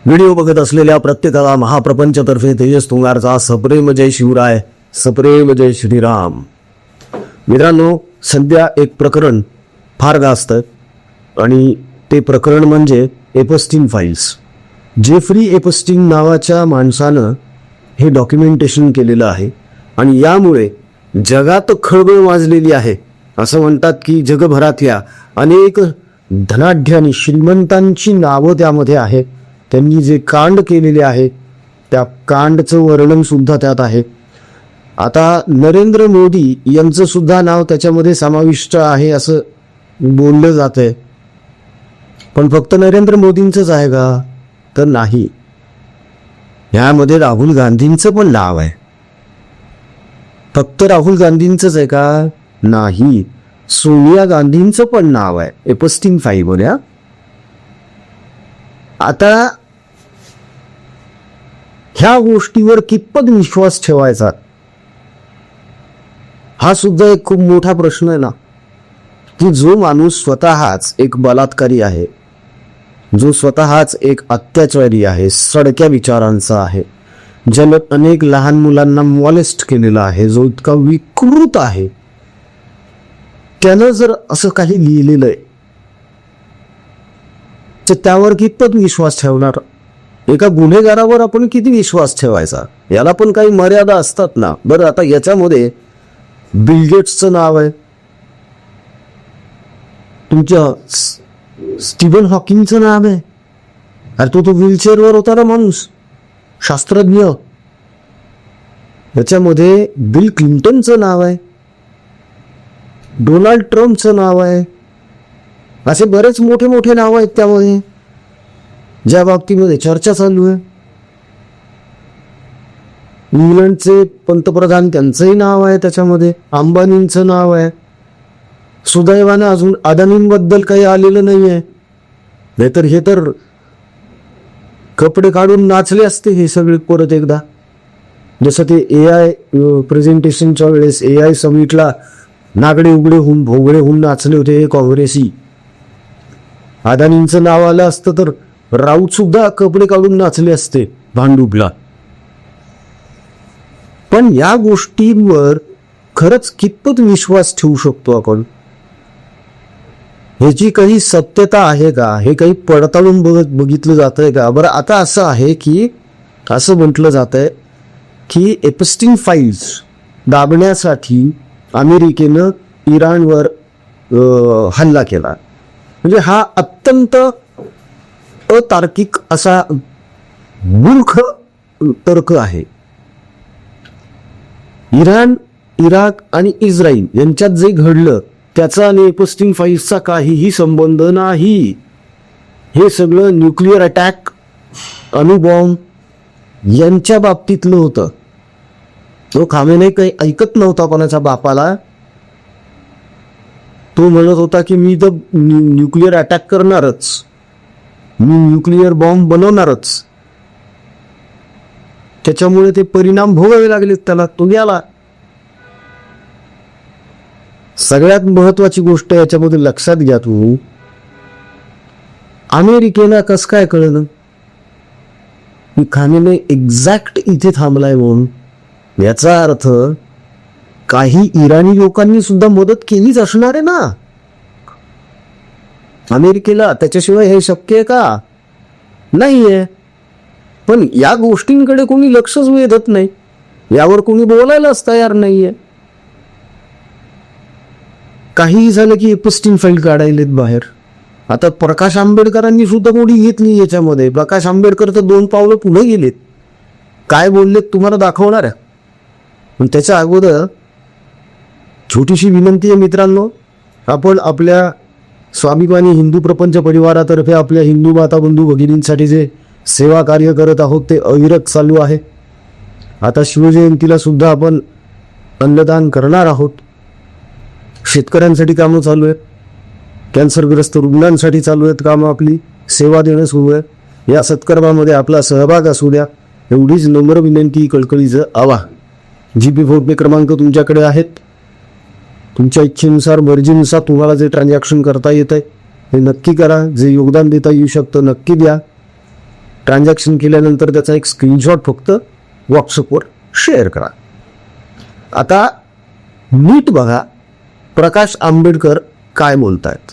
Video बघत असलेल्या प्रत्येकाला महाप्रपंचतर्फे तेजस तुंगारचा सप्रेम जय शिवराय, सप्रेम जय श्रीराम. मित्रांनो, सध्या एक प्रकरण फार गाजतं आणि ते प्रकरण म्हणजे एपस्टीन फाईल्स. जेफ्री एपस्टीन नावाच्या माणसानं हे डॉक्युमेंटेशन केलेलं आहे आणि यामुळे जगात खळबळ माजलेली आहे. असं म्हणतात की जगभरातल्या अनेक धनाढ्य आणि श्रीमंतांची नावं त्यामध्ये आहेत. त्यांनी जे कांड केलेले आहे त्या कांडचं वर्णन सुद्धा त्यात आहे. आता नरेंद्र मोदी यांचं सुद्धा नाव त्याच्यामध्ये समाविष्ट आहे असं बोललं जात आहे. पण फक्त नरेंद्र मोदींचंच आहे का? तर नाही. यामध्ये राहुल गांधींचं पण नाव आहे. फक्त राहुल गांधींचंच आहे का? नाही. सोनिया गांधींचं पण नाव आहे एपस्टीन फाईलमध्ये. आता ह्या गोष्टीवर कितपत विश्वास ठेवायचा हा सुद्धा एक खूप मोठा प्रश्न आहे ना. की जो माणूस स्वतःच एक बलात्कारी आहे, जो स्वतःच एक अत्याचारी आहे, सडक्या विचारांचा आहे, ज्यानं अनेक लहान मुलांना मॉलेस्ट केलेला आहे, जो इतका विकृत आहे, त्यानं जर असं काही लिहिलेलं आहे तर त्यावर कितपत विश्वास ठेवणार? एका गुन्हेगारावर आपण किती विश्वास ठेवायचा? याला पण काही मर्यादा असतात ना. बरं, आता याच्यामध्ये बिल गेट्सचं नाव आहे, तुमच्या स्टीफन हॉकिंगचं नाव आहे. अरे तो व्हीलचेअरवर होता ना माणूस, शास्त्रज्ञ. याच्यामध्ये बिल क्लिंटनचं नाव आहे, डोनाल्ड ट्रम्पचं नाव आहे. असे बरेच मोठे मोठे नाव आहेत त्यामध्ये, ज्या बाबतीमध्ये चर्चा चालू आहे. इंग्लंडचे पंतप्रधान त्यांचंही नाव आहे त्याच्यामध्ये, अंबानींचं नाव आहे. सुदैवानं अजून अदानींबद्दल काही आलेलं नाही आहे, नाहीतर हे तर कपडे काढून नाचले असते हे सगळे परत एकदा. जसं ते AI प्रेझेंटेशनच्या वेळेस AI समिटला नागडे उघडे होऊन भोगडे होऊन नाचले होते हे काँग्रेसी. अदानींचं नाव आलं असतं तर राऊत सुद्धा कपडे काढून नाचले असते भांडुपला. पण या गोष्टींवर खरंच कितपत विश्वास ठेवू शकतो आपण? ह्याची काही सत्यता आहे का? हे काही पडताळून बघितलं जात आहे का? बरं, आता असं आहे की असं म्हटलं जात आहे की एपस्टीन फाईल्स दाबण्यासाठी अमेरिकेनं इराणवर हल्ला केला. म्हणजे हा अत्यंत अतार्किक असा मूर्ख तर्क आहे. इराण, इराक आणि इस्रायल यांच्यात जे घडलं त्याचा आणि एपस्टीन फाईल्सचा काहीही संबंध नाही. हे सगळं न्यूक्लिअर अटॅक, अणुबॉम्ब यांच्या बाबतीतलं होतं. तो खामेनेई काही ऐकत नव्हता कोणाच्या बापाला. तो म्हणत होता की मी तर न्यूक्लिअर अटॅक करणारच, मी न्यूक्लिअर बॉम्ब बनवणारच. त्याच्यामुळे ते परिणाम भोगावे लागले त्याला. तो गेला. सगळ्यात महत्वाची गोष्ट याच्यामध्ये लक्षात घ्या तू, अमेरिकेला कसं काय कळलं की खामेनेई एक्झॅक्ट इथे थांबलाय म्हणून? याचा अर्थ काही इराणी लोकांनी सुद्धा मदत केलीच असणार आहे ना अमेरिकेला. त्याच्याशिवाय हे शक्य आहे का? नाहीये. पण या गोष्टींकडे कोणी लक्षच वेधत नाही, यावर कोणी बोलायलाच तयार नाहीये. काहीही झालं की एपस्टीन फाईल काढायलेत बाहेर. आता प्रकाश आंबेडकरांनी सुद्धा कोणी घेतली याच्यामध्ये. प्रकाश आंबेडकर तर 2 पावलं पुढे गेलेत. काय बोललेत तुम्हाला दाखवणार आहे. पण त्याच्या अगोदर छोटीशी विनंती आहे मित्रांनो, आपण आपल्या स्वाभिमानी हिंदू प्रपंच परिवारातर्फे आपल्या हिंदू माता बंधू भगिनींसाठी जे सेवा कार्य करत आहोत ते अविरत चालू आहे. आता शिवजयंतीला सुद्धा आपण अन्नदान करणार आहोत. शेतकऱ्यांसाठी कामं चालू आहेत, कॅन्सरग्रस्त रुग्णांसाठी चालू आहेत कामं, आपली सेवा देणं सुरू आहे. या सत्कर्मामध्ये आपला सहभाग असू द्या, एवढीच नम्र विनंती, कळकळीचं आवाहन. GP फोन पे क्रमांक तुमच्याकडे आहेत. तुमच्या इच्छेनुसार, मर्जीनुसार तुम्हाला जे ट्रान्झॅक्शन करता येत आहे ते नक्की करा. जे योगदान देता येऊ शकतं नक्की द्या. ट्रान्झॅक्शन केल्यानंतर त्याचा एक स्क्रीनशॉट फक्त व्हॉट्सअपवर शेअर करा. आता नीट बघा प्रकाश आंबेडकर काय बोलतायत.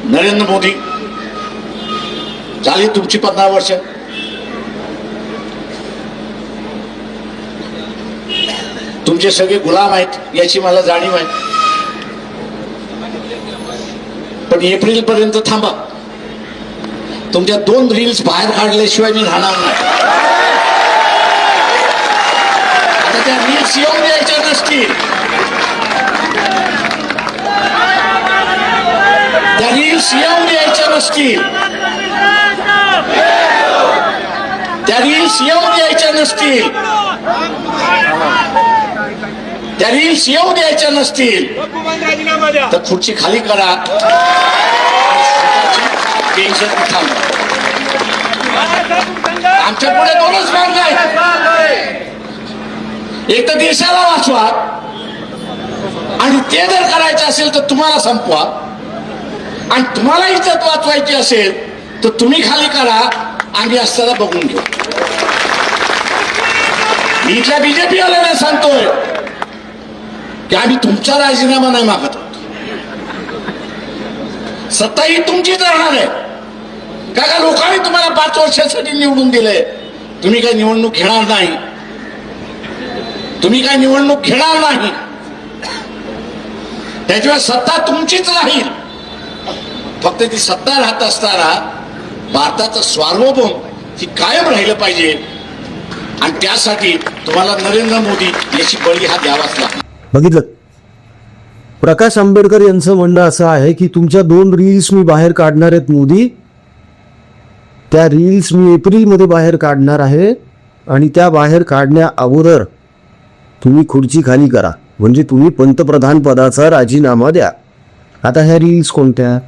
नरेंद्र मोदी झाली तुमची 15 वर्ष. तुमचे सगळे गुलाम आहेत याची मला जाणीव आहे. पण एप्रिल पर्यंत थांबा. तुमच्या 2 रील्स बाहेर काढल्याशिवाय मी राहणार नाही. आता त्या रील्स येऊन द्यायच्या नसतील. त्या रील्स येऊन द्यायच्या नसतील. त्या रील्स येऊ द्यायच्या नसतील. त्या रील्स येऊ द्यायच्या नसतील तर खुर्ची खाली करा. टेन्शन थांबवा. आमच्या पुढे 2च मार्ग आहेत. एक तर देशाला वाचवा आणि ते जर करायचं असेल तर तुम्हाला संपवा. आणि तुम्हाला इज्जत वाचवायची असेल तर तुम्ही खाली करा. आम्ही असताना बघून घेऊ. मी इथल्या बीजेपी वाल्यांना सांगतोय की आम्ही तुमचा राजीनामा नाही मागत. सत्ता ही तुमचीच राहणार आहे. का लोकांनी तुम्हाला 5 वर्षासाठी निवडून दिले. तुम्ही काही निवडणूक घेणार नाही. तुम्ही काही निवडणूक घेणार नाही. त्याच्यावर सत्ता तुमचीच राहील. फक्त ती सत्ता राहत असताना भारताचं सार्वभौम ही कायम राहिलं पाहिजे. आणि त्यासाठी तुम्हाला नरेंद्र मोदी याची बळी हा द्यावाच लागतो. बघितलं प्रकाश आंबेडकर यांचं म्हणणं असं आहे की तुमच्या 2 रील्स मी बाहेर काढणार आहेत मोदी. त्या रील्स मी एप्रिलमध्ये बाहेर काढणार आहे आणि त्या बाहेर काढण्या अगोदर तुम्ही खुर्ची खाली करा. म्हणजे तुम्ही पंतप्रधान पदाचा राजीनामा द्या. आता ह्या रील्स कोणत्या?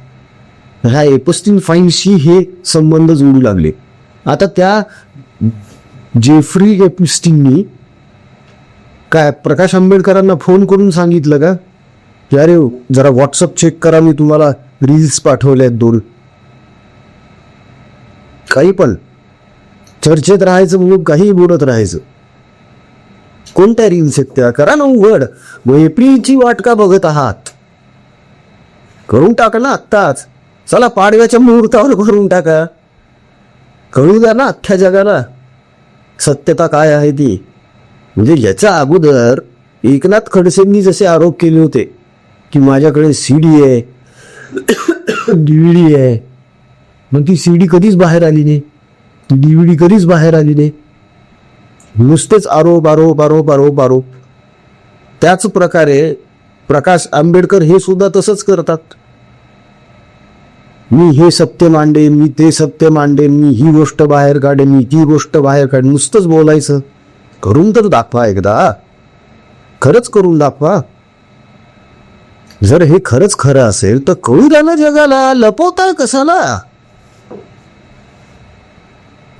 ह्या एपस्टीन फाईलशी हे संबंध जोडू लागले. आता त्या जेफ्री एपस्टीननी काय प्रकाश आंबेडकरांना फोन करून सांगितलं का की अरे जरा व्हॉट्सअप चेक करा, मी तुम्हाला रील्स पाठवल्या आहेत 2. काही पण चर्चेत राहायचं म्हणून काही बोलत राहायचं. कोणत्या रील्स आहेत त्या? करा ना उघड. मग एप्रिलची वाट का बघत आहात? करून टाका ना आत्ताच. चला पाडव्याच्या मुहूर्तावर करून टाका. कळू द्या ना अख्ख्या जगाला सत्यता काय आहे ती. म्हणजे याच्या अगोदर एकनाथ खडसेंनी जसे आरोप केले होते की माझ्याकडे सीडी आहे, डीव्हीडी आहे, मग ती सीडी कधीच बाहेर आली नाही, ती डीव्हीडी कधीच बाहेर आली नाही. नुसतेच आरोप आरोप आरोप आरोप आरोप. त्याच प्रकारे प्रकाश आंबेडकर हे सुद्धा तसंच करतात. मी हे सत्य मांडेन, मी ते सत्य मांडेन, मी ही गोष्ट बाहेर काढेन, मी ती गोष्ट बाहेर काढेन. नुसतंच बोलायचं. करून तर दाखवा एकदा. खरंच करून दाखवा. जर हे खरंच खरं असेल तर कळू द्या ना जगाला. लपवताय कशाला?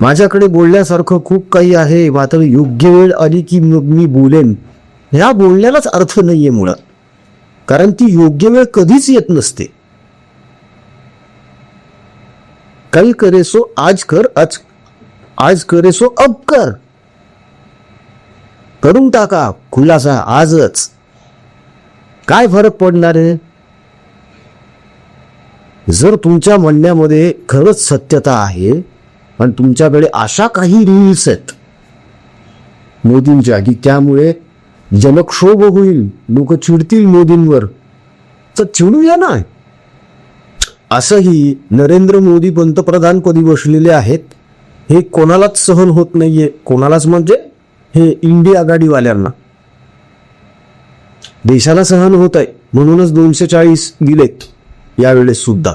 माझ्याकडे बोलण्यासारखं खूप काही आहे, मात्र योग्य वेळ आली की मग मी बोलेन. ह्या बोलण्यालाच अर्थ नाहीये मुळात. कारण ती योग्य वेळ कधीच येत नसते. कल करे सो आज कर, आज करे सो अब कर. करून टाका खुलासा आजच. काय फरक पडणार आहे? जर तुमच्या म्हणण्यामध्ये खरंच सत्यता आहे आणि तुमच्याकडे अशा काही रील्स आहेत मोदींच्या की त्यामुळे जनक्षोभ होईल, लोक चिडतील मोदींवर, तर चिडू या ना. असंही नरेंद्र मोदी पंतप्रधान पदी बसलेले आहेत हे कोणालाच सहन होत नाहीये. कोणालाच म्हणजे हे इंडिया आघाडीवाल्यांना. देशाला सहन होत आहे म्हणूनच 240 दिलेत यावेळेस सुद्धा.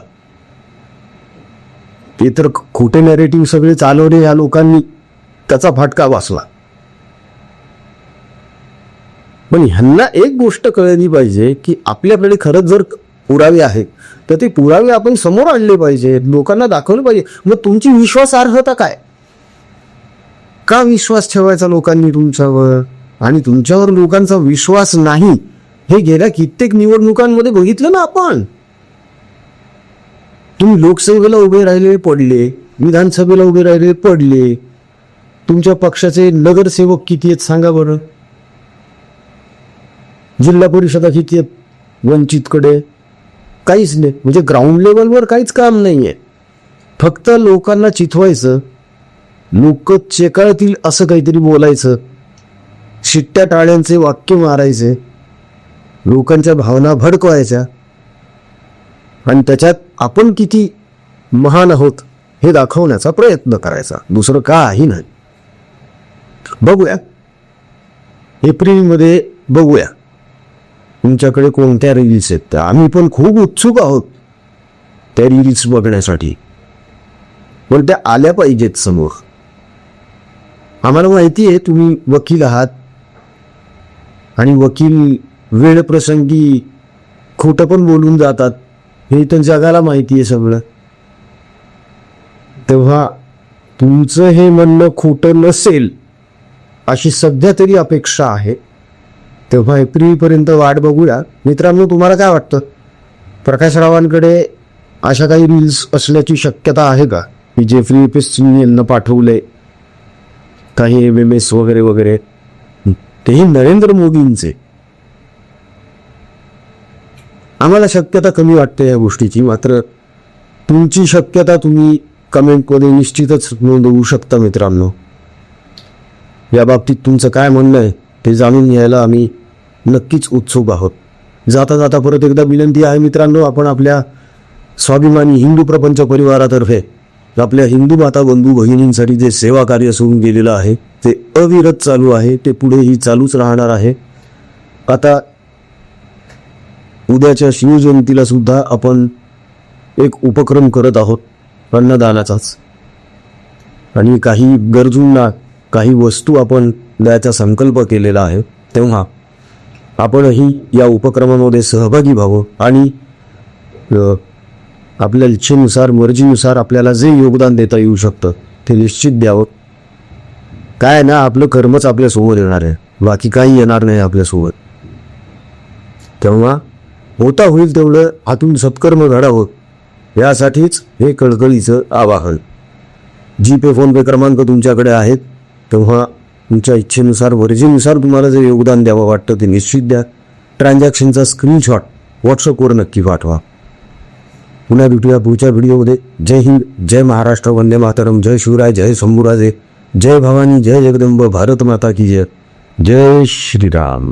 ते तर खोटे नॅरेटिव्ह सगळे चालवले या लोकांनी, त्याचा फटका बसला. पण ह्यांना एक गोष्ट कळली पाहिजे की आपल्याकडे खरंच जर पुरावे आहेत तर ते पुरावे आपण समोर आणले पाहिजे, लोकांना दाखवले पाहिजे. मग तुमची विश्वासार्हता काय? का विश्वास ठेवायचा लोकांनी तुमच्यावर? आणि तुमच्यावर लोकांचा विश्वास नाही हे गेल्या कित्येक निवडणुकांमध्ये बघितलं ना आपण. तुम्ही लोकसेवेला उभे राहिले, पडले, विधानसभेला उभे राहिले, पडले. तुमच्या पक्षाचे नगरसेवक किती आहेत सांगा बरं? जिल्हा परिषदा किती आहेत वंचितकडे? काहीच नाही. म्हणजे ग्राउंड लेवलवर काहीच काम नाही आहे. फक्त लोकांना चिथवायचं, लोक चेकाळतील असं काहीतरी बोलायचं, शिट्ट्या टाळ्यांचे वाक्य मारायचे, लोकांच्या भावना भडकवायच्या आणि त्याच्यात आपण किती महान आहोत हे दाखवण्याचा प्रयत्न करायचा. दुसरं काही नाही. बघूया एप्रिलमध्ये, बघूया तुमच्याकडे कोणत्या रील्स आहेत त्या. आम्ही पण खूप उत्सुक आहोत त्या रील्स बघण्यासाठी, पण त्या आल्या पाहिजेत समोर. आम्हाला माहिती आहे तुम्ही वकील आहात आणि वकील वेळ प्रसंगी खोटं पण बोलून जातात, हे तर जगाला माहिती आहे सगळं. तेव्हा तुमचं हे म्हणणं खोटं नसेल अशी सध्या तरी अपेक्षा आहे. तेव्हा एप्रिलपर्यंत वाट बघूया. मित्रांनो, तुम्हाला काय वाटतं? प्रकाश रावांकडे अशा काही रील्स असल्याची शक्यता आहे का की जे फ्री यांना पाठवले, काही MMS वगैरे वगैरे, तेही नरेंद्र मोदींचे? आम्हाला शक्यता कमी वाटते या गोष्टीची. मात्र तुमची शक्यता तुम्ही कमेंटमध्ये निश्चितच नोंदवू शकता. मित्रांनो, या बाबतीत तुमचं काय म्हणणं आहे ते जाणून घ्यायला आम्ही नक्कीच उत्सुक आहोत. जाता जाता परत एकदा विनंती आहे मित्रांनो, आपण आपल्या स्वाभिमानी हिंदू प्रपंच परिवारातर्फे आपल्या हिंदू माता बंधू भगिनींसाठी जे सेवा कार्य सुरू केलेलं आहे ते अविरत चालू आहे, ते पुढेही चालूच राहणार आहे. आता उद्याच्या शिवजयंतीला सुद्धा आपण एक उपक्रम करत आहोत अन्नदानाचाच, आणि काही गरजूंना काही वस्तू आपण द्यायचा संकल्प केलेला आहे. तेव्हा आपणही या उपक्रमामध्ये सहभागी व्हावं आणि आपल्या इच्छेनुसार, मर्जीनुसार आपल्याला जे योगदान देता येऊ शकतं ते निश्चित द्यावं. काय ना, आपलं कर्मच आपल्यासोबत येणार आहे, बाकी काही येणार नाही आपल्यासोबत. तेव्हा होता होईल तेवढं हातून सत्कर्म घडावं, यासाठीच हे कळकळीचं आवाहन. GPay फोनपे क्रमांक तुमच्याकडे आहेत. तेव्हा तुमच्या इच्छेनुसार, मर्जीनुसार तुम्हाला जे योगदान द्यावं वाटतं ते निश्चित द्या. ट्रान्झॅक्शनचा स्क्रीनशॉट व्हॉट्सअपवर नक्की पाठवा. पुन्हा भेटूया पुढच्या व्हिडिओमध्ये. जय हिंद, जय महाराष्ट्र, वंदे मातरम, जय शिवराय, जय शंभूराजे, जय भवानी, जय जगदंब, भारत माता की जय, जय श्रीराम.